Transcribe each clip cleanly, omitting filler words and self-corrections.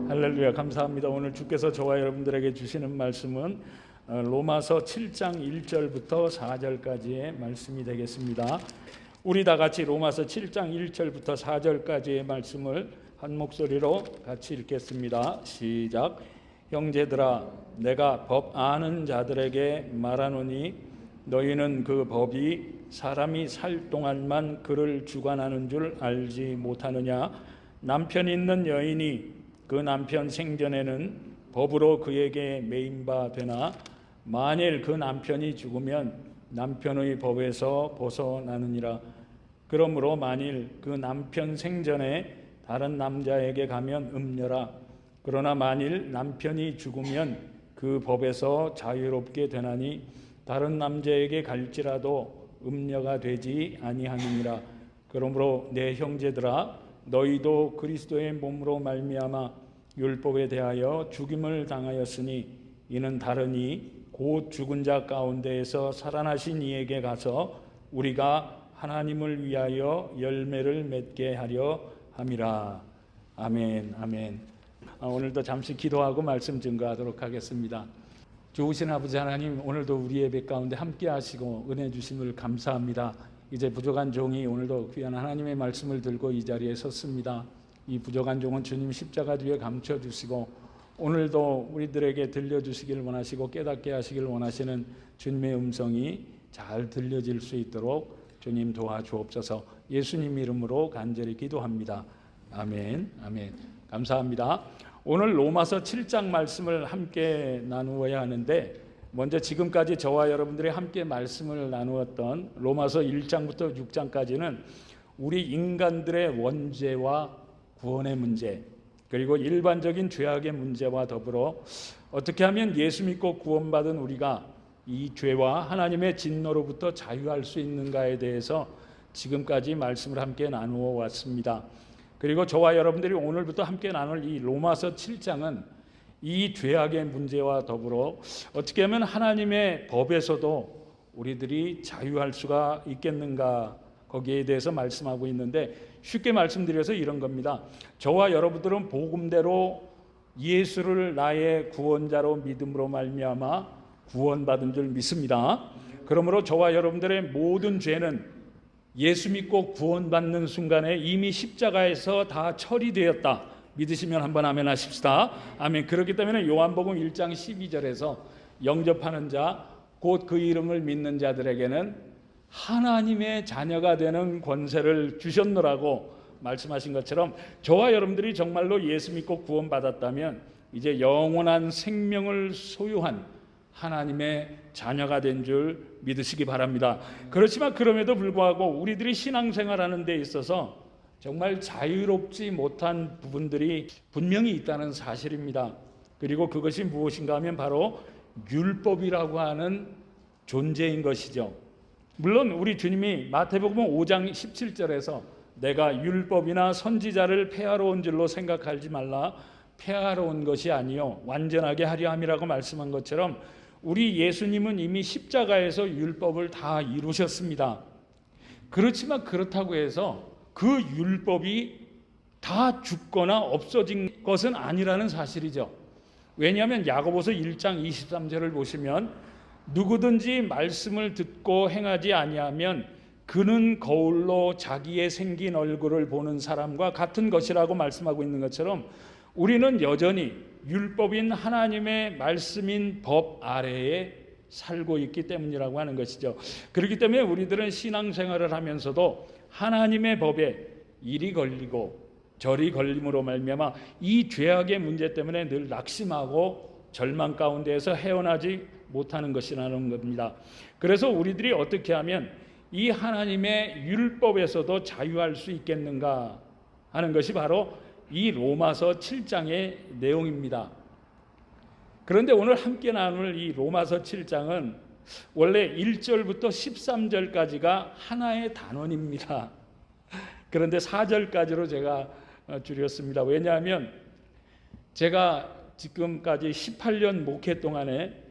할렐루야, 감사합니다. 오늘 주께서 저와 여러분들에게 주시는 말씀은 로마서 7장 1절부터 4절까지의 말씀이 되겠습니다. 우리 다 같이 로마서 7장 1절부터 4절까지의 말씀을 한 목소리로 같이 읽겠습니다. 시작. 형제들아, 내가 법 아는 자들에게 말하노니 너희는 그 법이 사람이 살 동안만 그를 주관하는 줄 알지 못하느냐. 남편 있는 여인이 그 남편 생전에는 법으로 그에게 매인 바 되나 만일 그 남편이 죽으면 남편의 법에서 벗어나느니라. 그러므로 만일 그 남편 생전에 다른 남자에게 가면 음녀라. 그러나 만일 남편이 죽으면 그 법에서 자유롭게 되나니 다른 남자에게 갈지라도 음녀가 되지 아니하느니라. 그러므로 내 형제들아, 너희도 그리스도의 몸으로 말미암아 율법에 대하여 죽임을 당하였으니 이는 다르니 곧 죽은 자 가운데에서 살아나신 이에게 가서 우리가 하나님을 위하여 열매를 맺게 하려 함이라. 아멘. 아멘. 오늘도 잠시 기도하고 말씀 증거하도록 하겠습니다. 좋으신 아버지 하나님, 오늘도 우리 예배 가운데 함께 하시고 은혜 주심을 감사합니다. 이제 부족한 종이 오늘도 귀한 하나님의 말씀을 들고 이 자리에 섰습니다. 이 부족한 종은 주님 십자가 뒤에 감춰주시고 오늘도 우리들에게 들려주시길 원하시고 깨닫게 하시길 원하시는 주님의 음성이 잘 들려질 수 있도록 주님 도와주옵소서. 예수님 이름으로 간절히 기도합니다. 아멘. 아멘. 감사합니다. 오늘 로마서 7장 말씀을 함께 나누어야 하는데, 먼저 지금까지 저와 여러분들이 함께 말씀을 나누었던 로마서 1장부터 6장까지는 우리 인간들의 원죄와 구원의 문제, 그리고 일반적인 죄악의 문제와 더불어 어떻게 하면 예수 믿고 구원받은 우리가 이 죄와 하나님의 진노로부터 자유할 수 있는가에 대해서 지금까지 말씀을 함께 나누어 왔습니다. 그리고 저와 여러분들이 오늘부터 함께 나눌 이 로마서 7장은 이 죄악의 문제와 더불어 어떻게 하면 하나님의 법에서도 우리들이 자유할 수가 있겠는가, 거기에 대해서 말씀하고 있는데, 쉽게 말씀드려서 이런 겁니다. 저와 여러분들은 복음대로 예수를 나의 구원자로 믿음으로 말미암아 구원받은 줄 믿습니다. 그러므로 저와 여러분들의 모든 죄는 예수 믿고 구원받는 순간에 이미 십자가에서 다 처리되었다. 믿으시면 한번 아멘 하십시다. 아멘. 그렇기 때문에 요한복음 1장 12절에서 영접하는 자, 곧 그 이름을 믿는 자들에게는 하나님의 자녀가 되는 권세를 주셨노라고 말씀하신 것처럼, 저와 여러분들이 정말로 예수 믿고 구원받았다면 이제 영원한 생명을 소유한 하나님의 자녀가 된 줄 믿으시기 바랍니다. 그렇지만 그럼에도 불구하고 우리들이 신앙생활하는 데 있어서 정말 자유롭지 못한 부분들이 분명히 있다는 사실입니다. 그리고 그것이 무엇인가 하면 바로 율법이라고 하는 존재인 것이죠. 물론 우리 주님이 마태복음 5장 17절에서 내가 율법이나 선지자를 폐하러 온 줄로 생각하지 말라, 폐하러 온 것이 아니요 완전하게 하려 함이라고 말씀한 것처럼 우리 예수님은 이미 십자가에서 율법을 다 이루셨습니다. 그렇지만 그렇다고 해서 그 율법이 다 죽거나 없어진 것은 아니라는 사실이죠. 왜냐하면 야고보서 1장 23절을 보시면 누구든지 말씀을 듣고 행하지 아니하면 그는 거울로 자기의 생긴 얼굴을 보는 사람과 같은 것이라고 말씀하고 있는 것처럼 우리는 여전히 율법인 하나님의 말씀인 법 아래에 살고 있기 때문이라고 하는 것이죠. 그렇기 때문에 우리들은 신앙생활을 하면서도 하나님의 법에 이리 걸리고 저리 걸림으로 말미암아 이 죄악의 문제 때문에 늘 낙심하고 절망 가운데에서 헤어나지 못하는 것이라는 겁니다. 그래서 우리들이 어떻게 하면 이 하나님의 율법에서도 자유할 수 있겠는가 하는 것이 바로 이 로마서 7장의 내용입니다. 그런데 오늘 함께 나눌 이 로마서 7장은 원래 1절부터 13절까지가 하나의 단원입니다. 그런데 4절까지로 제가 줄였습니다. 왜냐하면 제가 지금까지 18년 목회 동안에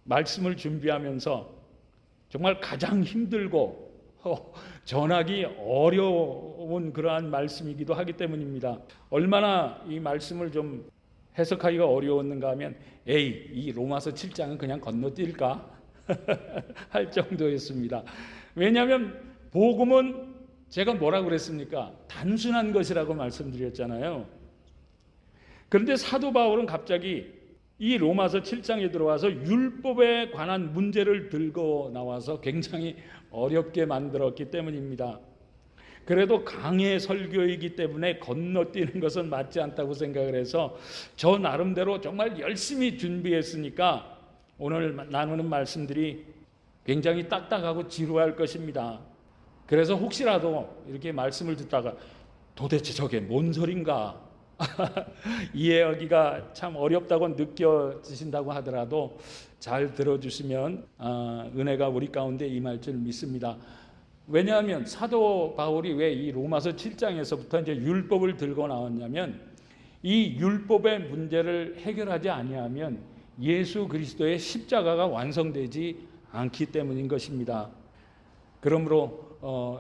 말씀을 준비하면서 정말 가장 힘들고 전하기 어려운 그러한 말씀이기도 하기 때문입니다. 얼마나 이 말씀을 좀 해석하기가 어려웠는가 하면 이 로마서 7장은 그냥 건너뛸까 할 정도였습니다. 왜냐하면 복음은 제가 뭐라고 그랬습니까? 단순한 것이라고 말씀드렸잖아요. 그런데 사도 바울은 갑자기 이 로마서 7장에 들어와서 율법에 관한 문제를 들고 나와서 굉장히 어렵게 만들었기 때문입니다. 그래도 강의 설교이기 때문에 건너뛰는 것은 맞지 않다고 생각을 해서 저 나름대로 정말 열심히 준비했으니까 오늘 나누는 말씀들이 굉장히 딱딱하고 지루할 것입니다. 그래서 혹시라도 이렇게 말씀을 듣다가 도대체 저게 뭔 소린가 이해하기가 참 어렵다고 느껴지신다고 하더라도 잘 들어주시면 은혜가 우리 가운데 임할 줄 믿습니다. 왜냐하면 사도 바울이 왜 이 로마서 7장에서부터 이제 율법을 들고 나왔냐면 이 율법의 문제를 해결하지 아니하면 예수 그리스도의 십자가가 완성되지 않기 때문인 것입니다. 그러므로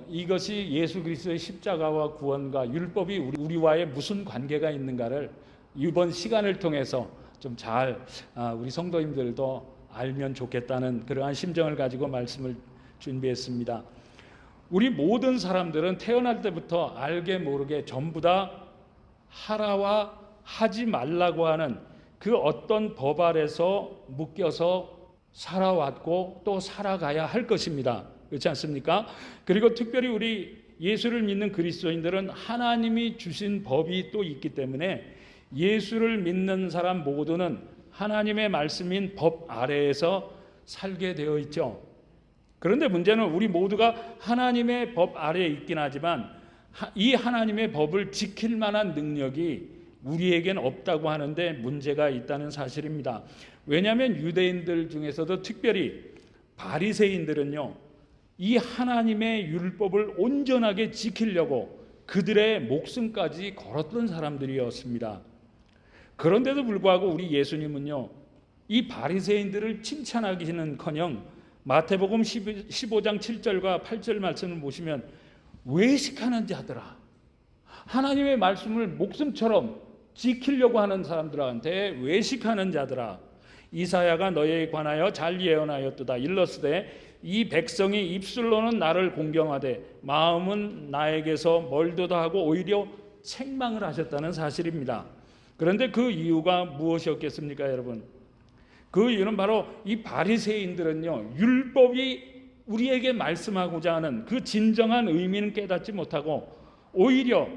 이것이 예수 그리스도의 십자가와 구원과 율법이 우리와의 무슨 관계가 있는가를 이번 시간을 통해서 좀 잘 우리 성도님들도 알면 좋겠다는 그러한 심정을 가지고 말씀을 준비했습니다. 우리 모든 사람들은 태어날 때부터 알게 모르게 전부 다 하라와 하지 말라고 하는 그 어떤 법 아래서 묶여서 살아왔고 또 살아가야 할 것입니다. 그렇지 않습니까? 그리고 특별히 우리 예수를 믿는 그리스도인들은 하나님이 주신 법이 또 있기 때문에 예수를 믿는 사람 모두는 하나님의 말씀인 법 아래에서 살게 되어 있죠. 그런데 문제는 우리 모두가 하나님의 법 아래에 있긴 하지만 이 하나님의 법을 지킬 만한 능력이 우리에겐 없다고 하는데 문제가 있다는 사실입니다. 왜냐하면 유대인들 중에서도 특별히 바리새인들은요, 이 하나님의 율법을 온전하게 지키려고 그들의 목숨까지 걸었던 사람들이었습니다. 그런데도 불구하고 우리 예수님은요, 이 바리새인들을 칭찬하기는커녕 마태복음 15장 7절과 8절 말씀을 보시면 외식하는 자들아, 하나님의 말씀을 목숨처럼 지키려고 하는 사람들한테 외식하는 자들아, 이사야가 너희에 관하여 잘 예언하였도다. 일러스되 이 백성이 입술로는 나를 공경하되 마음은 나에게서 멀도다 하고 오히려 책망을 하셨다는 사실입니다. 그런데 그 이유가 무엇이었겠습니까, 여러분? 그 이유는 바로 이 바리새인들은요, 율법이 우리에게 말씀하고자 하는 그 진정한 의미는 깨닫지 못하고 오히려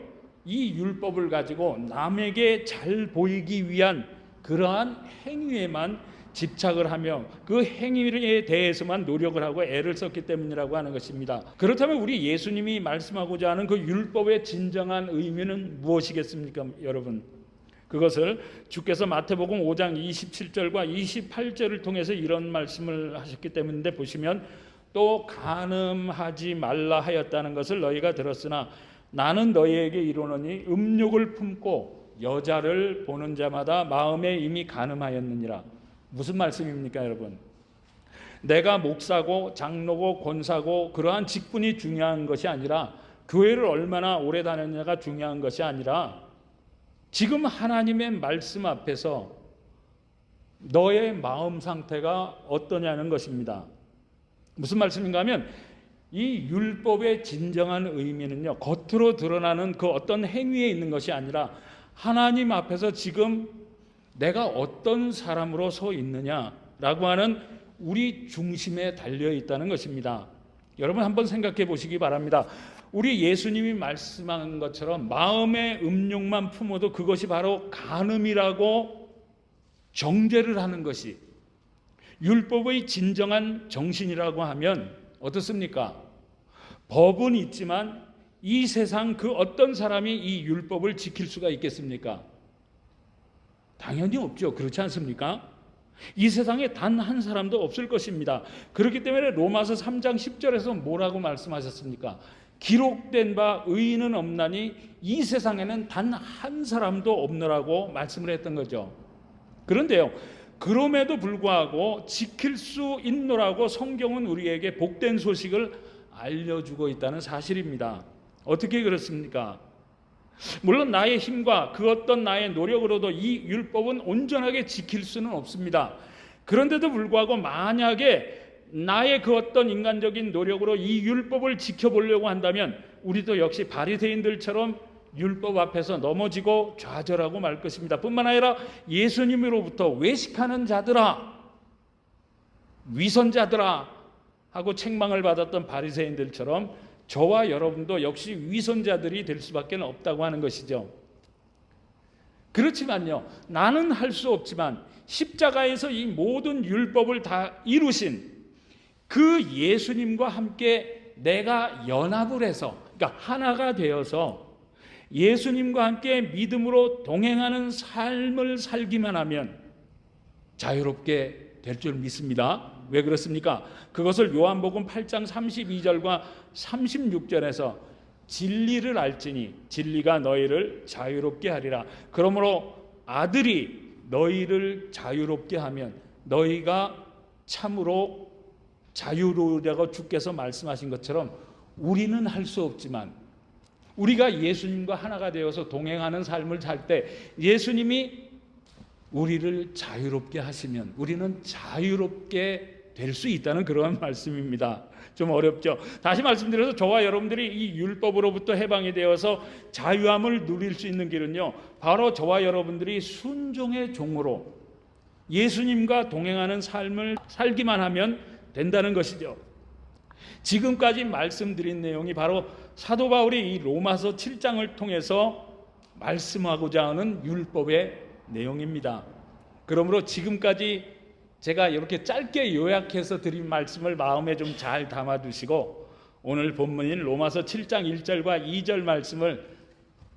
이 율법을 가지고 남에게 잘 보이기 위한 그러한 행위에만 집착을 하며 그 행위에 대해서만 노력을 하고 애를 썼기 때문이라고 하는 것입니다. 그렇다면 우리 예수님이 말씀하고자 하는 그 율법의 진정한 의미는 무엇이겠습니까, 여러분? 그것을 주께서 마태복음 5장 27절과 28절을 통해서 이런 말씀을 하셨기 때문인데 보시면 또 간음하지 말라 하였다는 것을 너희가 들었으나 나는 너희에게 이르노니 음욕을 품고 여자를 보는 자마다 마음에 이미 간음하였느니라. 무슨 말씀입니까, 여러분? 내가 목사고 장로고 권사고 그러한 직분이 중요한 것이 아니라 교회를 얼마나 오래 다녔냐가 중요한 것이 아니라 지금 하나님의 말씀 앞에서 너의 마음 상태가 어떠냐는 것입니다. 무슨 말씀인가 하면 이 율법의 진정한 의미는요, 겉으로 드러나는 그 어떤 행위에 있는 것이 아니라 하나님 앞에서 지금 내가 어떤 사람으로 서 있느냐라고 하는 우리 중심에 달려 있다는 것입니다. 여러분 한번 생각해 보시기 바랍니다. 우리 예수님이 말씀한 것처럼 마음의 음욕만 품어도 그것이 바로 간음이라고 정죄를 하는 것이 율법의 진정한 정신이라고 하면 어떻습니까? 법은 있지만 이 세상 그 어떤 사람이 이 율법을 지킬 수가 있겠습니까? 당연히 없죠. 그렇지 않습니까? 이 세상에 단 한 사람도 없을 것입니다. 그렇기 때문에 로마서 3장 10절에서 뭐라고 말씀하셨습니까? 기록된 바 의인은 없나니 이 세상에는 단 한 사람도 없느라고 말씀을 했던 거죠. 그런데요, 그럼에도 불구하고 지킬 수 있노라고 성경은 우리에게 복된 소식을 알려주고 있다는 사실입니다. 어떻게 그렇습니까? 물론 나의 힘과 그 어떤 나의 노력으로도 이 율법은 온전하게 지킬 수는 없습니다. 그런데도 불구하고 만약에 나의 그 어떤 인간적인 노력으로 이 율법을 지켜보려고 한다면 우리도 역시 바리새인들처럼 율법 앞에서 넘어지고 좌절하고 말 것입니다. 뿐만 아니라 예수님으로부터 외식하는 자들아, 위선자들아 하고 책망을 받았던 바리새인들처럼 저와 여러분도 역시 위선자들이 될 수밖에 없다고 하는 것이죠. 그렇지만요, 나는 할 수 없지만 십자가에서 이 모든 율법을 다 이루신 그 예수님과 함께 내가 연합을 해서, 그러니까 하나가 되어서 예수님과 함께 믿음으로 동행하는 삶을 살기만 하면 자유롭게 될 줄 믿습니다. 왜 그렇습니까? 그것을 요한복음 8장 32절과 36절에서 진리를 알지니 진리가 너희를 자유롭게 하리라. 그러므로 아들이 너희를 자유롭게 하면 너희가 참으로 자유로우라고 주께서 말씀하신 것처럼 우리는 할 수 없지만 우리가 예수님과 하나가 되어서 동행하는 삶을 살 때 예수님이 우리를 자유롭게 하시면 우리는 자유롭게 될 수 있다는 그런 말씀입니다. 좀 어렵죠? 다시 말씀드려서 저와 여러분들이 이 율법으로부터 해방이 되어서 자유함을 누릴 수 있는 길은요, 바로 저와 여러분들이 순종의 종으로 예수님과 동행하는 삶을 살기만 하면 된다는 것이죠. 지금까지 말씀드린 내용이 바로 사도 바울이 이 로마서 7장을 통해서 말씀하고자 하는 율법의 내용입니다. 그러므로 지금까지 제가 이렇게 짧게 요약해서 드린 말씀을 마음에 좀 잘 담아두시고 오늘 본문인 로마서 7장 1절과 2절 말씀을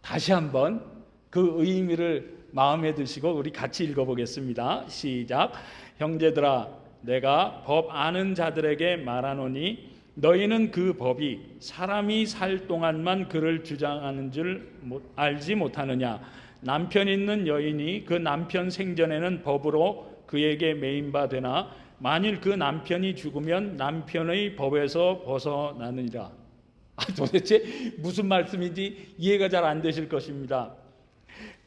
다시 한번 그 의미를 마음에 드시고 우리 같이 읽어보겠습니다. 시작. 형제들아, 내가 법 아는 자들에게 말하노니 너희는 그 법이 사람이 살 동안만 그를 주장하는 줄 알지 못하느냐. 남편 있는 여인이 그 남편 생전에는 법으로 그에게 매인바 되나 만일 그 남편이 죽으면 남편의 법에서 벗어나느니라. 도대체 무슨 말씀인지 이해가 잘 안 되실 것입니다.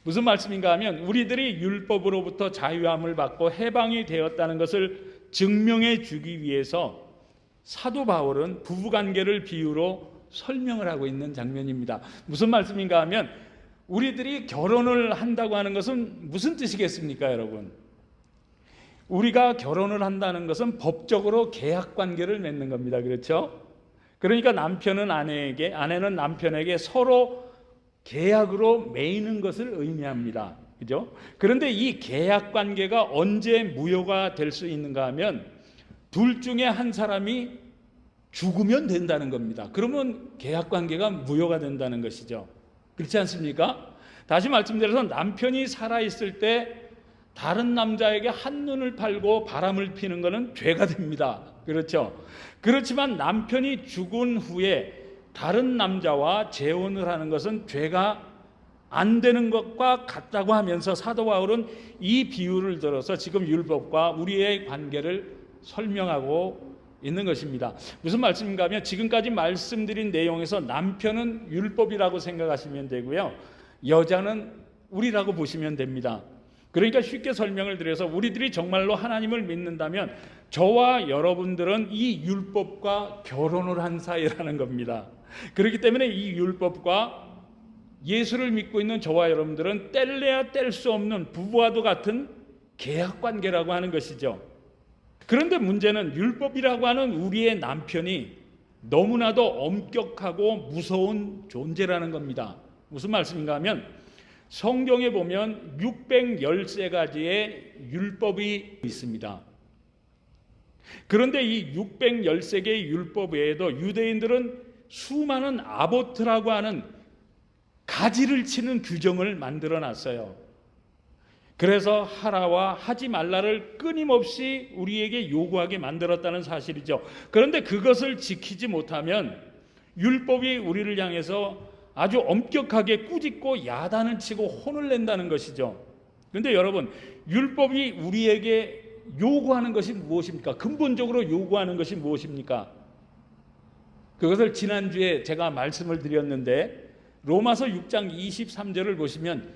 무슨 말씀인가 하면 우리들이 율법으로부터 자유함을 받고 해방이 되었다는 것을 증명해 주기 위해서 사도 바울은 부부관계를 비유로 설명을 하고 있는 장면입니다. 무슨 말씀인가 하면 우리들이 결혼을 한다고 하는 것은 무슨 뜻이겠습니까, 여러분? 우리가 결혼을 한다는 것은 법적으로 계약관계를 맺는 겁니다. 그렇죠? 그러니까 남편은 아내에게, 아내는 남편에게 서로 계약으로 매이는 것을 의미합니다. 그죠? 그런데 이 계약관계가 언제 무효가 될 수 있는가 하면 둘 중에 한 사람이 죽으면 된다는 겁니다. 그러면 계약관계가 무효가 된다는 것이죠. 그렇지 않습니까? 다시 말씀드려서 남편이 살아있을 때 다른 남자에게 한눈을 팔고 바람을 피는 것은 죄가 됩니다. 그렇죠? 그렇지만 남편이 죽은 후에 다른 남자와 재혼을 하는 것은 죄가 안 되는 것과 같다고 하면서 사도 바울은 이 비유를 들어서 지금 율법과 우리의 관계를 설명하고 있는 것입니다. 무슨 말씀인가 하면 지금까지 말씀드린 내용에서 남편은 율법이라고 생각하시면 되고요, 여자는 우리라고 보시면 됩니다. 그러니까 쉽게 설명을 드려서 우리들이 정말로 하나님을 믿는다면 저와 여러분들은 이 율법과 결혼을 한 사이라는 겁니다. 그렇기 때문에 이 율법과 예수를 믿고 있는 저와 여러분들은 뗄래야 뗄 수 없는 부부와도 같은 계약관계라고 하는 것이죠. 그런데 문제는 율법이라고 하는 우리의 남편이 너무나도 엄격하고 무서운 존재라는 겁니다. 무슨 말씀인가 하면 성경에 보면 613가지의 율법이 있습니다. 그런데 이 613개의 율법 외에도 유대인들은 수많은 아보트라고 하는 가지를 치는 규정을 만들어 놨어요. 그래서 하라와 하지 말라를 끊임없이 우리에게 요구하게 만들었다는 사실이죠. 그런데 그것을 지키지 못하면 율법이 우리를 향해서 아주 엄격하게 꾸짖고 야단을 치고 혼을 낸다는 것이죠. 그런데 여러분, 율법이 우리에게 요구하는 것이 무엇입니까? 근본적으로 요구하는 것이 무엇입니까? 그것을 지난주에 제가 말씀을 드렸는데 로마서 6장 23절을 보시면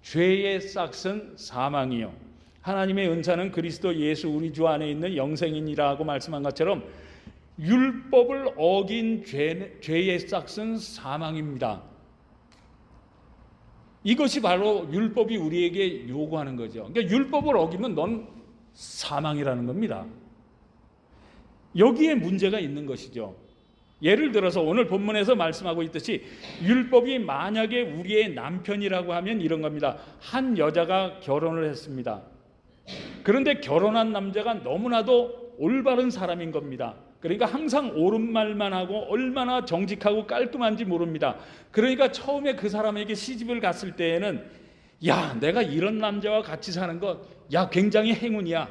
죄의 싹은 사망이요 하나님의 은사는 그리스도 예수 우리 주 안에 있는 영생이니라고 말씀한 것처럼 율법을 어긴 죄의 싹은 사망입니다. 이것이 바로 율법이 우리에게 요구하는 거죠. 그러니까 율법을 어기면 넌 사망이라는 겁니다. 여기에 문제가 있는 것이죠. 예를 들어서 오늘 본문에서 말씀하고 있듯이 율법이 만약에 우리의 남편이라고 하면 이런 겁니다. 한 여자가 결혼을 했습니다. 그런데 결혼한 남자가 너무나도 올바른 사람인 겁니다. 그러니까 항상 옳은 말만 하고 얼마나 정직하고 깔끔한지 모릅니다. 그러니까 처음에 그 사람에게 시집을 갔을 때에는 야, 내가 이런 남자와 같이 사는 것, 야, 굉장히 행운이야.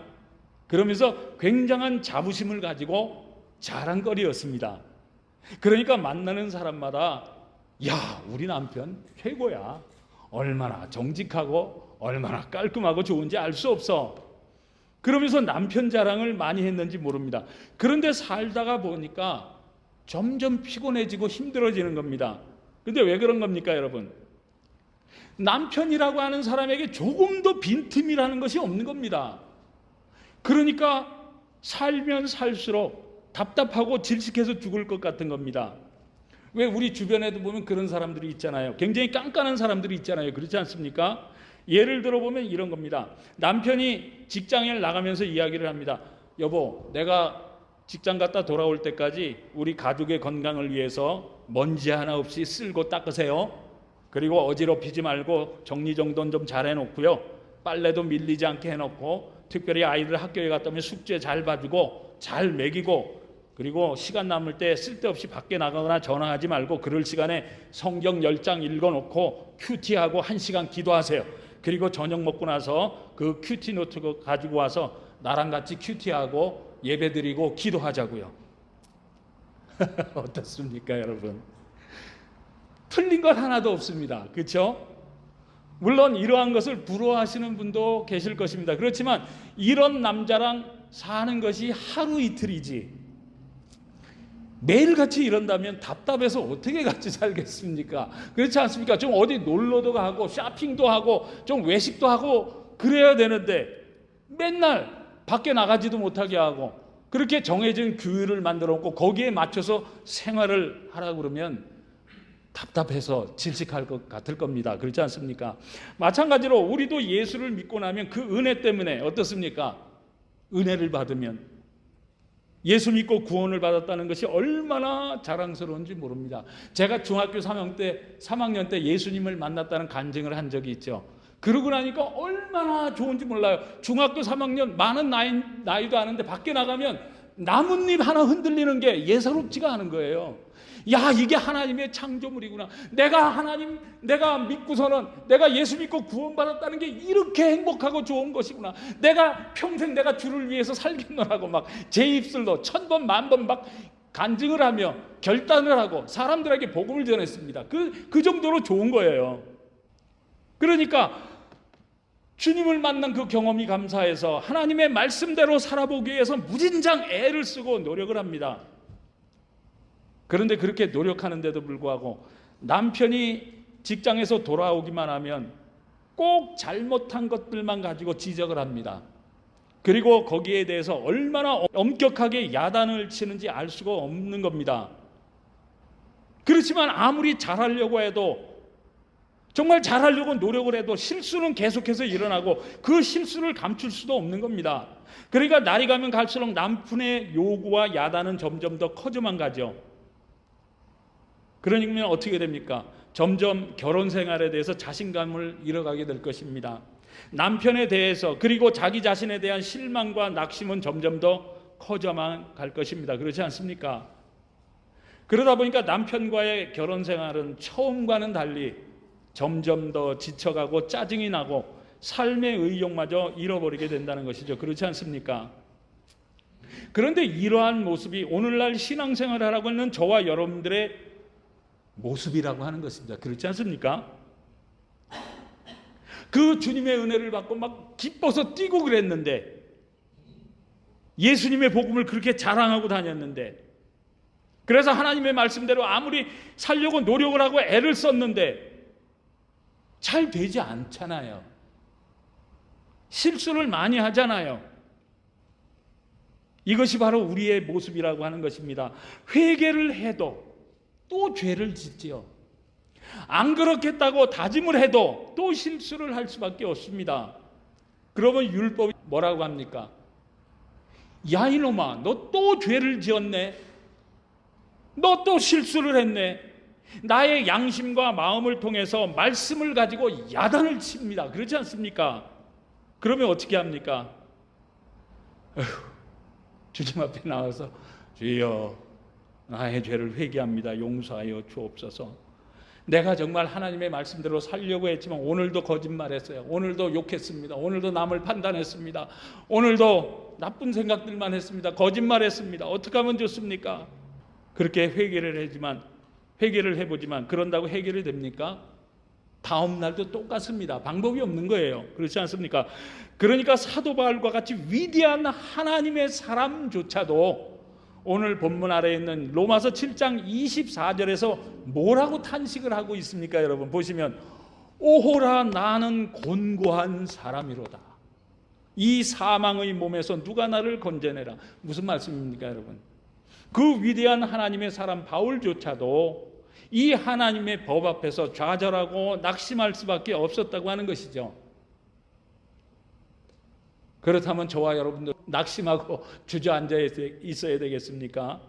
그러면서 굉장한 자부심을 가지고 자랑거리였습니다. 그러니까 만나는 사람마다 야, 우리 남편 최고야. 얼마나 정직하고 얼마나 깔끔하고 좋은지 알 수 없어. 그러면서 남편 자랑을 많이 했는지 모릅니다. 그런데 살다가 보니까 점점 피곤해지고 힘들어지는 겁니다. 근데 왜 그런 겁니까, 여러분? 남편이라고 하는 사람에게 조금도 빈틈이라는 것이 없는 겁니다. 그러니까 살면 살수록 답답하고 질식해서 죽을 것 같은 겁니다. 왜 우리 주변에도 보면 그런 사람들이 있잖아요. 굉장히 깐깐한 사람들이 있잖아요. 그렇지 않습니까? 예를 들어 보면 이런 겁니다. 남편이 직장에 나가면서 이야기를 합니다. 여보, 내가 직장 갔다 돌아올 때까지 우리 가족의 건강을 위해서 먼지 하나 없이 쓸고 닦으세요. 그리고 어지럽히지 말고 정리정돈 좀 잘 해놓고요. 빨래도 밀리지 않게 해놓고 특별히 아이들 학교에 갔다 오면 숙제 잘 봐주고 잘 먹이고 그리고 시간 남을 때 쓸데없이 밖에 나가거나 전화하지 말고 그럴 시간에 성경 10장 읽어놓고 큐티하고 1시간 기도하세요. 그리고 저녁 먹고 나서 그 큐티 노트 가지고 와서 나랑 같이 큐티하고 예배드리고 기도하자고요. 어떻습니까, 여러분? 틀린 것 하나도 없습니다. 그렇죠? 물론 이러한 것을 부러워하시는 분도 계실 것입니다. 그렇지만 이런 남자랑 사는 것이 하루 이틀이지 매일같이 이런다면 답답해서 어떻게 같이 살겠습니까? 그렇지 않습니까? 좀 어디 놀러도 가고 쇼핑도 하고 좀 외식도 하고 그래야 되는데 맨날 밖에 나가지도 못하게 하고 그렇게 정해진 규율을 만들어 놓고 거기에 맞춰서 생활을 하라고 그러면 답답해서 질식할 것 같을 겁니다. 그렇지 않습니까? 마찬가지로 우리도 예수를 믿고 나면 그 은혜 때문에 어떻습니까? 은혜를 받으면 예수 믿고 구원을 받았다는 것이 얼마나 자랑스러운지 모릅니다. 제가 중학교 3학년 때 예수님을 만났다는 간증을 한 적이 있죠. 그러고 나니까 얼마나 좋은지 몰라요. 중학교 3학년 많은 나이도 아는데 밖에 나가면 나뭇잎 하나 흔들리는 게 예사롭지가 않은 거예요. 야, 이게 하나님의 창조물이구나. 내가 믿고서는 내가 예수 믿고 구원받았다는 게 이렇게 행복하고 좋은 것이구나. 내가 평생 내가 주를 위해서 살겠노라고 막 제 입술로 1000번 만번 막 간증을 하며 결단을 하고 사람들에게 복음을 전했습니다. 그 정도로 좋은 거예요. 그러니까 주님을 만난 그 경험이 감사해서 하나님의 말씀대로 살아보기 위해서 무진장 애를 쓰고 노력을 합니다. 그런데 그렇게 노력하는데도 불구하고 남편이 직장에서 돌아오기만 하면 꼭 잘못한 것들만 가지고 지적을 합니다. 그리고 거기에 대해서 얼마나 엄격하게 야단을 치는지 알 수가 없는 겁니다. 그렇지만 아무리 잘하려고 해도 정말 잘하려고 노력을 해도 실수는 계속해서 일어나고 그 실수를 감출 수도 없는 겁니다. 그러니까 날이 가면 갈수록 남편의 요구와 야단은 점점 더 커져만 가죠. 그러면 어떻게 됩니까? 점점 결혼 생활에 대해서 자신감을 잃어가게 될 것입니다. 남편에 대해서 그리고 자기 자신에 대한 실망과 낙심은 점점 더 커져만 갈 것입니다. 그렇지 않습니까? 그러다 보니까 남편과의 결혼 생활은 처음과는 달리 점점 더 지쳐가고 짜증이 나고 삶의 의욕마저 잃어버리게 된다는 것이죠. 그렇지 않습니까? 그런데 이러한 모습이 오늘날 신앙생활을 하라고 하는 저와 여러분들의 모습이라고 하는 것입니다. 그렇지 않습니까? 그 주님의 은혜를 받고 막 기뻐서 뛰고 그랬는데 예수님의 복음을 그렇게 자랑하고 다녔는데 그래서 하나님의 말씀대로 아무리 살려고 노력을 하고 애를 썼는데 잘 되지 않잖아요. 실수를 많이 하잖아요. 이것이 바로 우리의 모습이라고 하는 것입니다. 회개를 해도 또 죄를 짓지요. 안 그렇겠다고 다짐을 해도 또 실수를 할 수밖에 없습니다. 그러면 율법이 뭐라고 합니까? 야 이놈아, 너 또 죄를 지었네. 너 또 실수를 했네. 나의 양심과 마음을 통해서 말씀을 가지고 야단을 칩니다. 그렇지 않습니까? 그러면 어떻게 합니까? 주님 앞에 나와서 주여 나의 죄를 회개합니다. 용서하여 주옵소서. 내가 정말 하나님의 말씀대로 살려고 했지만 오늘도 거짓말했어요. 오늘도 욕했습니다. 오늘도 남을 판단했습니다. 오늘도 나쁜 생각들만 했습니다. 거짓말했습니다. 어떻게 하면 좋습니까? 그렇게 회개를 해보지만 그런다고 해결이 됩니까? 다음 날도 똑같습니다. 방법이 없는 거예요. 그렇지 않습니까? 그러니까 사도 바울과 같이 위대한 하나님의 사람조차도 오늘 본문 아래에 있는 로마서 7장 24절에서 뭐라고 탄식을 하고 있습니까? 여러분 보시면 오호라 나는 곤고한 사람이로다. 이 사망의 몸에서 누가 나를 건져내라. 무슨 말씀입니까 여러분? 그 위대한 하나님의 사람 바울조차도 이 하나님의 법 앞에서 좌절하고 낙심할 수밖에 없었다고 하는 것이죠. 그렇다면 저와 여러분들 낙심하고 주저앉아 있어야 되겠습니까?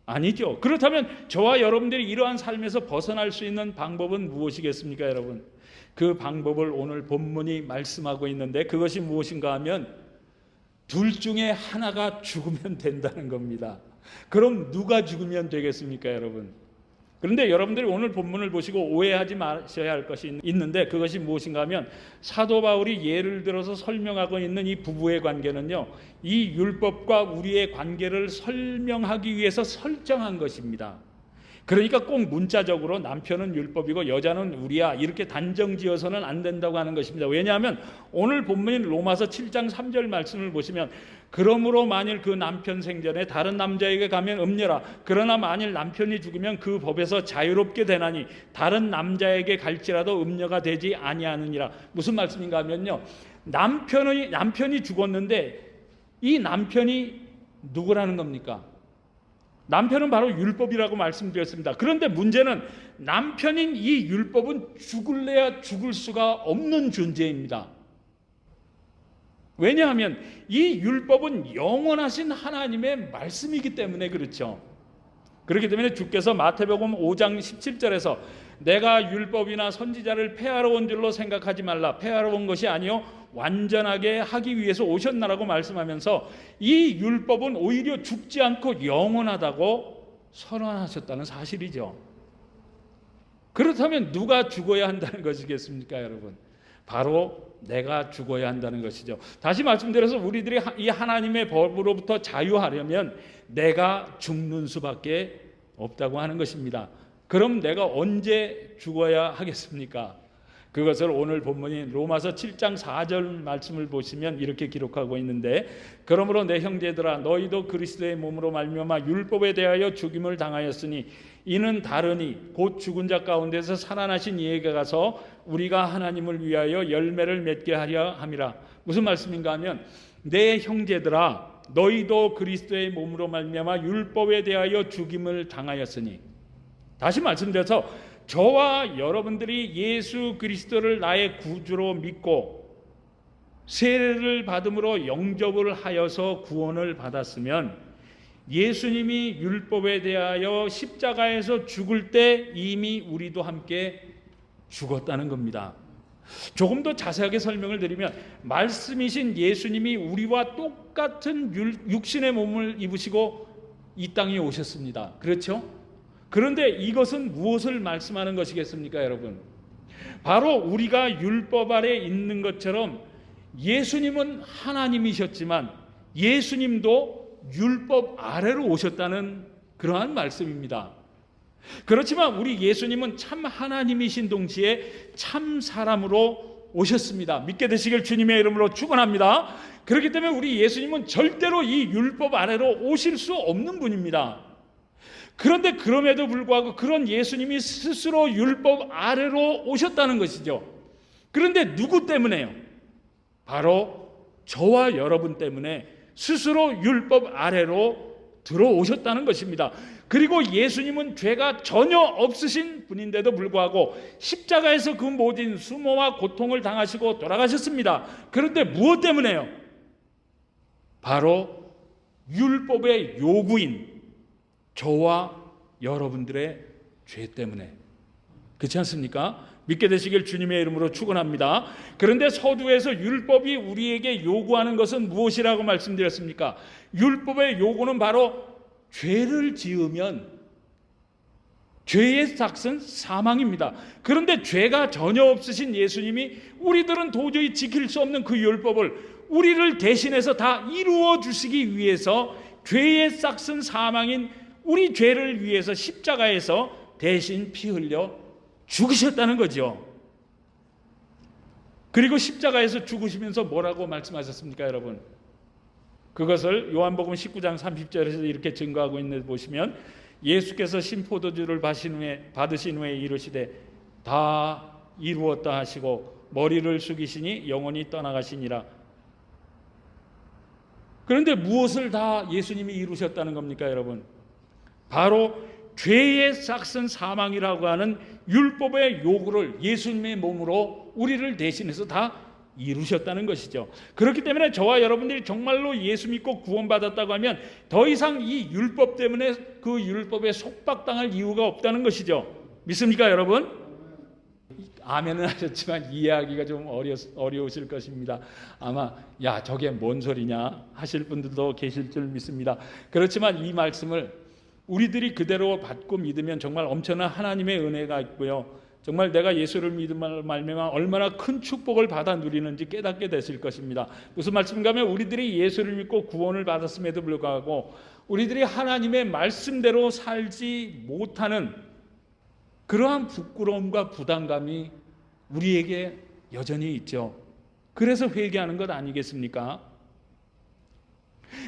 아니죠. 그렇다면 저와 여러분들이 이러한 삶에서 벗어날 수 있는 방법은 무엇이겠습니까, 여러분? 그 방법을 오늘 본문이 말씀하고 있는데 그것이 무엇인가 하면 둘 중에 하나가 죽으면 된다는 겁니다. 그럼 누가 죽으면 되겠습니까, 여러분? 그런데 여러분들이 오늘 본문을 보시고 오해하지 마셔야 할 것이 있는데 그것이 무엇인가 하면 사도 바울이 예를 들어서 설명하고 있는 이 부부의 관계는요, 이 율법과 우리의 관계를 설명하기 위해서 설정한 것입니다. 그러니까 꼭 문자적으로 남편은 율법이고 여자는 우리야 이렇게 단정지어서는 안 된다고 하는 것입니다. 왜냐하면 오늘 본문인 로마서 7장 3절 말씀을 보시면 그러므로 만일 그 남편 생전에 다른 남자에게 가면 음녀라. 그러나 만일 남편이 죽으면 그 법에서 자유롭게 되나니 다른 남자에게 갈지라도 음녀가 되지 아니하느니라. 무슨 말씀인가 하면요, 남편이 죽었는데 이 남편이 누구라는 겁니까? 남편은 바로 율법이라고 말씀드렸습니다. 그런데 문제는 남편인 이 율법은 죽을래야 죽을 수가 없는 존재입니다. 왜냐하면 이 율법은 영원하신 하나님의 말씀이기 때문에 그렇죠. 그렇기 때문에 주께서 마태복음 5장 17절에서 내가 율법이나 선지자를 폐하러 온 줄로 생각하지 말라. 폐하러 온 것이 아니요 완전하게 하기 위해서 오셨나라고 말씀하면서 이 율법은 오히려 죽지 않고 영원하다고 선언하셨다는 사실이죠. 그렇다면 누가 죽어야 한다는 것이겠습니까, 여러분? 바로 내가 죽어야 한다는 것이죠. 다시 말씀드려서 우리들이 이 하나님의 법으로부터 자유하려면 내가 죽는 수밖에 없다고 하는 것입니다. 그럼 내가 언제 죽어야 하겠습니까? 그것을 오늘 본문인 로마서 7장 4절 말씀을 보시면 이렇게 기록하고 있는데 그러므로 내 형제들아 너희도 그리스도의 몸으로 말미암아 율법에 대하여 죽임을 당하였으니 이는 다르니 곧 죽은 자 가운데서 살아나신 이에게 가서 우리가 하나님을 위하여 열매를 맺게 하려 함이라. 무슨 말씀인가 하면 내 형제들아 너희도 그리스도의 몸으로 말미암아 율법에 대하여 죽임을 당하였으니, 다시 말씀드려서 저와 여러분들이 예수 그리스도를 나의 구주로 믿고 세례를 받음으로 영접을 하여서 구원을 받았으면 예수님이 율법에 대하여 십자가에서 죽을 때 이미 우리도 함께 죽었다는 겁니다. 조금 더 자세하게 설명을 드리면 말씀이신 예수님이 우리와 똑같은 육신의 몸을 입으시고 이 땅에 오셨습니다. 그렇죠? 그런데 이것은 무엇을 말씀하는 것이겠습니까, 여러분? 바로 우리가 율법 아래 있는 것처럼 예수님은 하나님이셨지만 예수님도 율법 아래로 오셨다는 그러한 말씀입니다. 그렇지만 우리 예수님은 참 하나님이신 동시에 참 사람으로 오셨습니다. 믿게 되시길 주님의 이름으로 축원합니다. 그렇기 때문에 우리 예수님은 절대로 이 율법 아래로 오실 수 없는 분입니다. 그런데 그럼에도 불구하고 그런 예수님이 스스로 율법 아래로 오셨다는 것이죠. 그런데 누구 때문에요? 바로 저와 여러분 때문에 스스로 율법 아래로 들어오셨다는 것입니다. 그리고 예수님은 죄가 전혀 없으신 분인데도 불구하고 십자가에서 그 모든 수모와 고통을 당하시고 돌아가셨습니다. 그런데 무엇 때문에요? 바로 율법의 요구인 저와 여러분들의 죄 때문에. 그렇지 않습니까? 믿게 되시길 주님의 이름으로 축원합니다. 그런데 서두에서 율법이 우리에게 요구하는 것은 무엇이라고 말씀드렸습니까? 율법의 요구는 바로 죄를 지으면 죄의 삭은 사망입니다. 그런데 죄가 전혀 없으신 예수님이 우리들은 도저히 지킬 수 없는 그 율법을 우리를 대신해서 다 이루어 주시기 위해서 죄의 삭은 사망인 우리 죄를 위해서 십자가에서 대신 피 흘려 죽으셨다는 거죠. 그리고 십자가에서 죽으시면서 뭐라고 말씀하셨습니까, 여러분? 그것을 요한복음 19장 30절에서 이렇게 증거하고 있는 데 보시면 예수께서 신포도주를 받으신 후에 이르시되 다 이루었다 하시고 머리를 숙이시니 영원히 떠나가시니라. 그런데 무엇을 다 예수님이 이루셨다는 겁니까, 여러분? 바로 죄의 삭은 사망이라고 하는 율법의 요구를 예수님의 몸으로 우리를 대신해서 다 이루셨다는 것이죠. 그렇기 때문에 저와 여러분들이 정말로 예수 믿고 구원받았다고 하면 더 이상 이 율법 때문에 그 율법에 속박당할 이유가 없다는 것이죠. 믿습니까, 여러분? 아멘은 하셨지만 이해하기가 좀 어려우실 것입니다. 아마 야 저게 뭔 소리냐 하실 분들도 계실 줄 믿습니다. 그렇지만 이 말씀을 우리들이 그대로 받고 믿으면 정말 엄청난 하나님의 은혜가 있고요, 정말 내가 예수를 믿음으로 말미암아 얼마나 큰 축복을 받아 누리는지 깨닫게 되실 것입니다. 무슨 말씀인가 하면 우리들이 예수를 믿고 구원을 받았음에도 불구하고 우리들이 하나님의 말씀대로 살지 못하는 그러한 부끄러움과 부담감이 우리에게 여전히 있죠. 그래서 회개하는 것 아니겠습니까?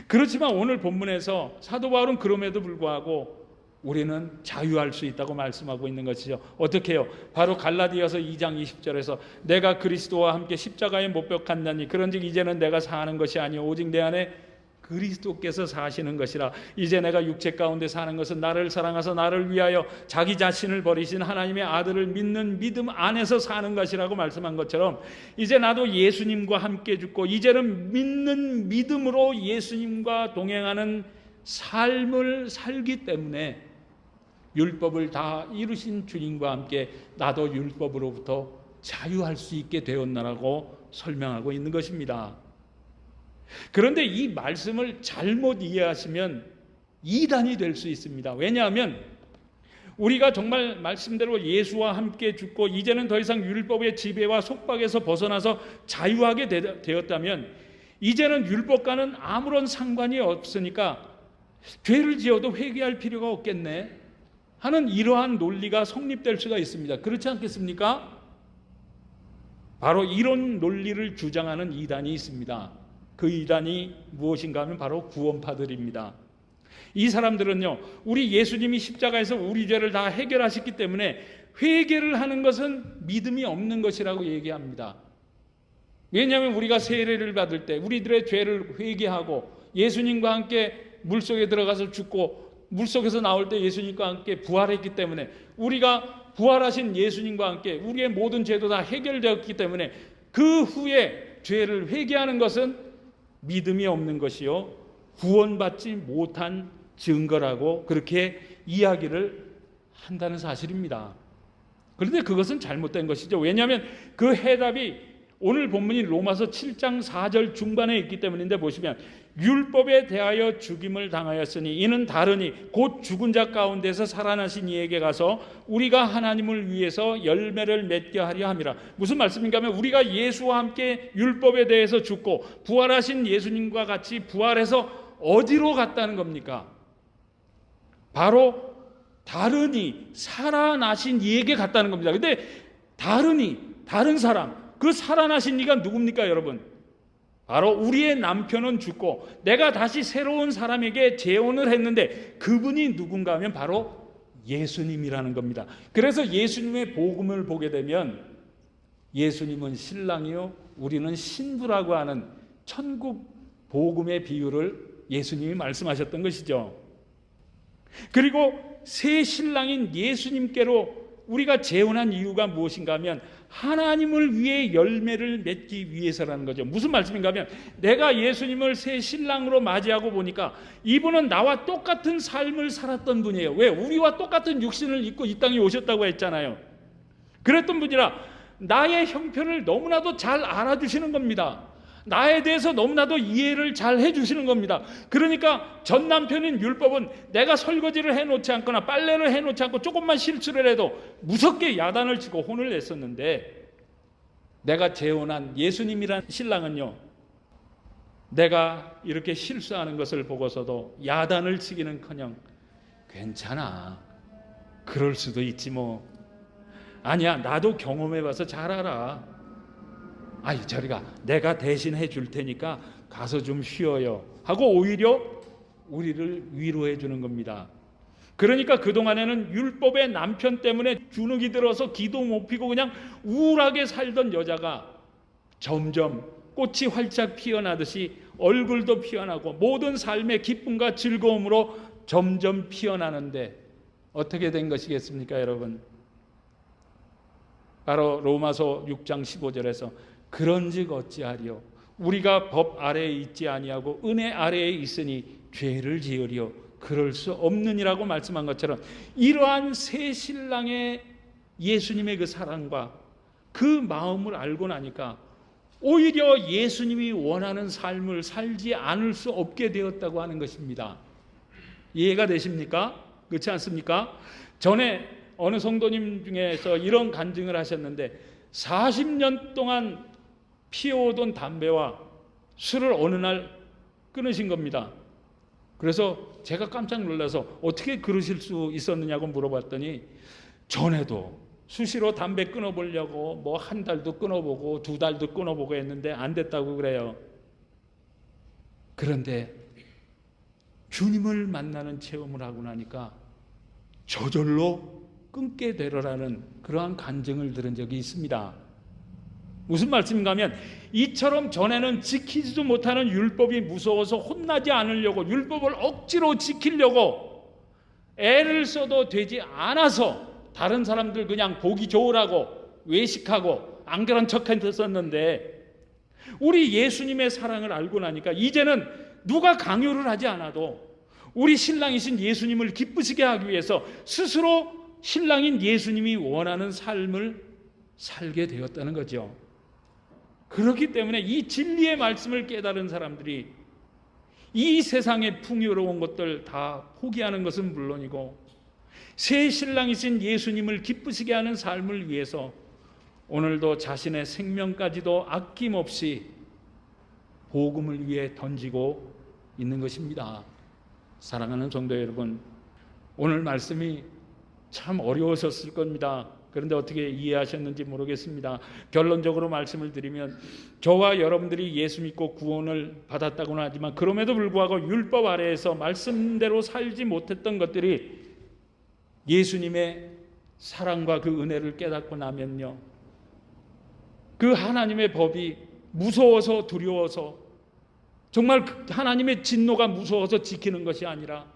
그렇지만 오늘 본문에서 사도 바울은 그럼에도 불구하고 우리는 자유할 수 있다고 말씀하고 있는 것이죠. 어떻게 해요? 바로 갈라디아서 2장 20절에서 내가 그리스도와 함께 십자가에 못 박혔나니 그런즉 이제는 내가 사는 것이 아니요 오직 내 안에 그리스도께서 사시는 것이라. 이제 내가 육체 가운데 사는 것은 나를 사랑하사 나를 위하여 자기 자신을 버리신 하나님의 아들을 믿는 믿음 안에서 사는 것이라고 말씀한 것처럼 이제 나도 예수님과 함께 죽고 이제는 믿는 믿음으로 예수님과 동행하는 삶을 살기 때문에 율법을 다 이루신 주님과 함께 나도 율법으로부터 자유할 수 있게 되었나라고 설명하고 있는 것입니다. 그런데 이 말씀을 잘못 이해하시면 이단이 될 수 있습니다. 왜냐하면 우리가 정말 말씀대로 예수와 함께 죽고 이제는 더 이상 율법의 지배와 속박에서 벗어나서 자유하게 되었다면 이제는 율법과는 아무런 상관이 없으니까 죄를 지어도 회개할 필요가 없겠네 하는 이러한 논리가 성립될 수가 있습니다. 그렇지 않겠습니까? 바로 이런 논리를 주장하는 이단이 있습니다. 그 이단이 무엇인가 하면 바로 구원파들입니다. 이 사람들은요, 우리 예수님이 십자가에서 우리 죄를 다 해결하셨기 때문에 회개를 하는 것은 믿음이 없는 것이라고 얘기합니다. 왜냐하면 우리가 세례를 받을 때 우리들의 죄를 회개하고 예수님과 함께 물속에 들어가서 죽고 물속에서 나올 때 예수님과 함께 부활했기 때문에 우리가 부활하신 예수님과 함께 우리의 모든 죄도 다 해결되었기 때문에 그 후에 죄를 회개하는 것은 믿음이 없는 것이요 구원받지 못한 증거라고 그렇게 이야기를 한다는 사실입니다. 그런데 그것은 잘못된 것이죠. 왜냐하면 그 해답이 오늘 본문이 로마서 7장 4절 중반에 있기 때문인데 보시면 율법에 대하여 죽임을 당하였으니 이는 다르니 곧 죽은 자 가운데서 살아나신 이에게 가서 우리가 하나님을 위해서 열매를 맺게 하려 함이라. 무슨 말씀인가 하면 우리가 예수와 함께 율법에 대해서 죽고 부활하신 예수님과 같이 부활해서 어디로 갔다는 겁니까? 바로 다르니 살아나신 이에게 갔다는 겁니다. 근데 다르니 다른 사람, 그 살아나신 이가 누굽니까, 여러분? 바로 우리의 남편은 죽고 내가 다시 새로운 사람에게 재혼을 했는데 그분이 누군가 하면 바로 예수님이라는 겁니다. 그래서 예수님의 복음을 보게 되면 예수님은 신랑이요 우리는 신부라고 하는 천국 복음의 비유를 예수님이 말씀하셨던 것이죠. 그리고 새 신랑인 예수님께로 우리가 재혼한 이유가 무엇인가 하면 하나님을 위해 열매를 맺기 위해서라는 거죠. 무슨 말씀인가 하면 내가 예수님을 새 신랑으로 맞이하고 보니까 이분은 나와 똑같은 삶을 살았던 분이에요. 왜? 우리와 똑같은 육신을 입고 이 땅에 오셨다고 했잖아요. 그랬던 분이라 나의 형편을 너무나도 잘 알아주시는 겁니다. 나에 대해서 너무나도 이해를 잘 해주시는 겁니다. 그러니까 전 남편인 율법은 내가 설거지를 해놓지 않거나 빨래를 해놓지 않고 조금만 실수를 해도 무섭게 야단을 치고 혼을 냈었는데 내가 재혼한 예수님이란 신랑은요 내가 이렇게 실수하는 것을 보고서도 야단을 치기는커녕 괜찮아 그럴 수도 있지 뭐 아니야 나도 경험해봐서 잘 알아 아이 저리가 내가 대신 해줄 테니까 가서 좀 쉬어요 하고 오히려 우리를 위로해 주는 겁니다. 그러니까 그동안에는 율법의 남편 때문에 주눅이 들어서 기도 못 피고 그냥 우울하게 살던 여자가 점점 꽃이 활짝 피어나듯이 얼굴도 피어나고 모든 삶의 기쁨과 즐거움으로 점점 피어나는데 어떻게 된 것이겠습니까 여러분? 바로 로마서 6장 15절에서 그런즉 어찌하리요 우리가 법 아래에 있지 아니하고 은혜 아래에 있으니 죄를 지으리요 그럴 수 없느니라고 말씀한 것처럼 이러한 새 신랑의 예수님의 그 사랑과 그 마음을 알고 나니까 오히려 예수님이 원하는 삶을 살지 않을 수 없게 되었다고 하는 것입니다. 이해가 되십니까? 그렇지 않습니까? 전에 어느 성도님 중에서 이런 간증을 하셨는데 40년 동안 피워오던 담배와 술을 어느 날 끊으신 겁니다. 그래서 제가 깜짝 놀라서 어떻게 그러실 수 있었느냐고 물어봤더니 전에도 수시로 담배 끊어보려고 뭐 한 달도 끊어보고 두 달도 끊어보고 했는데 안 됐다고 그래요. 그런데 주님을 만나는 체험을 하고 나니까 저절로 끊게 되려라는 그러한 간증을 들은 적이 있습니다. 무슨 말씀인가 하면 이처럼 전에는 지키지도 못하는 율법이 무서워서 혼나지 않으려고 율법을 억지로 지키려고 애를 써도 되지 않아서 다른 사람들 그냥 보기 좋으라고 외식하고 안 그런 척했었는데 우리 예수님의 사랑을 알고 나니까 이제는 누가 강요를 하지 않아도 우리 신랑이신 예수님을 기쁘시게 하기 위해서 스스로 신랑인 예수님이 원하는 삶을 살게 되었다는 거죠. 그렇기 때문에 이 진리의 말씀을 깨달은 사람들이 이 세상의 풍요로운 것들 다 포기하는 것은 물론이고 새 신랑이신 예수님을 기쁘시게 하는 삶을 위해서 오늘도 자신의 생명까지도 아낌없이 복음을 위해 던지고 있는 것입니다. 사랑하는 성도 여러분, 오늘 말씀이 참 어려우셨을 겁니다. 그런데 어떻게 이해하셨는지 모르겠습니다. 결론적으로 말씀을 드리면 저와 여러분들이 예수 믿고 구원을 받았다고는 하지만 그럼에도 불구하고 율법 아래에서 말씀대로 살지 못했던 것들이 예수님의 사랑과 그 은혜를 깨닫고 나면요 그 하나님의 법이 무서워서 두려워서 정말 하나님의 진노가 무서워서 지키는 것이 아니라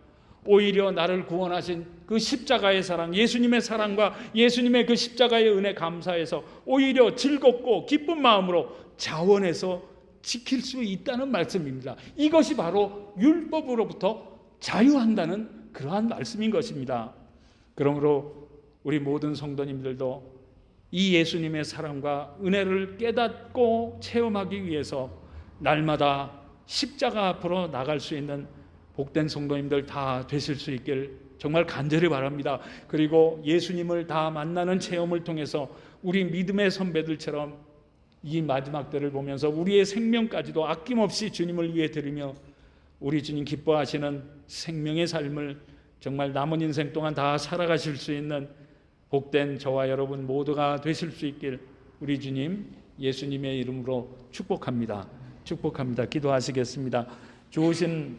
오히려 나를 구원하신 그 십자가의 사랑, 예수님의 사랑과 예수님의 그 십자가의 은혜 감사해서 오히려 즐겁고 기쁜 마음으로 자원해서 지킬 수 있다는 말씀입니다. 이것이 바로 율법으로부터 자유한다는 그러한 말씀인 것입니다. 그러므로 우리 모든 성도님들도 이 예수님의 사랑과 은혜를 깨닫고 체험하기 위해서 날마다 십자가 앞으로 나갈 수 있는 복된 성도님들 다 되실 수 있길 정말 간절히 바랍니다. 그리고 예수님을 다 만나는 체험을 통해서 우리 믿음의 선배들처럼 이 마지막 때를 보면서 우리의 생명까지도 아낌없이 주님을 위해 드리며 우리 주님 기뻐하시는 생명의 삶을 정말 남은 인생 동안 다 살아가실 수 있는 복된 저와 여러분 모두가 되실 수 있길 우리 주님 예수님의 이름으로 축복합니다. 축복합니다. 기도하시겠습니다. 좋으신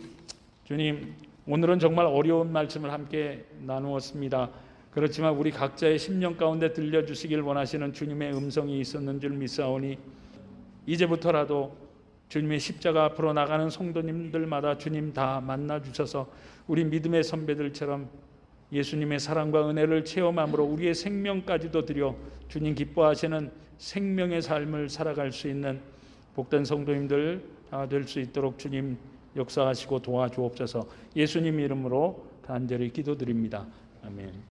주님, 오늘은 정말 어려운 말씀을 함께 나누었습니다. 그렇지만 우리 각자의 심령 가운데 들려주시길 원하시는 주님의 음성이 있었는 줄 믿사오니 이제부터라도 주님의 십자가 앞으로 나가는 성도님들마다 주님 다 만나주셔서 우리 믿음의 선배들처럼 예수님의 사랑과 은혜를 체험함으로 우리의 생명까지도 드려 주님 기뻐하시는 생명의 삶을 살아갈 수 있는 복된 성도님들 될 수 있도록 주님 역사하시고 도와주옵소서. 예수님 이름으로 간절히 기도드립니다. 아멘.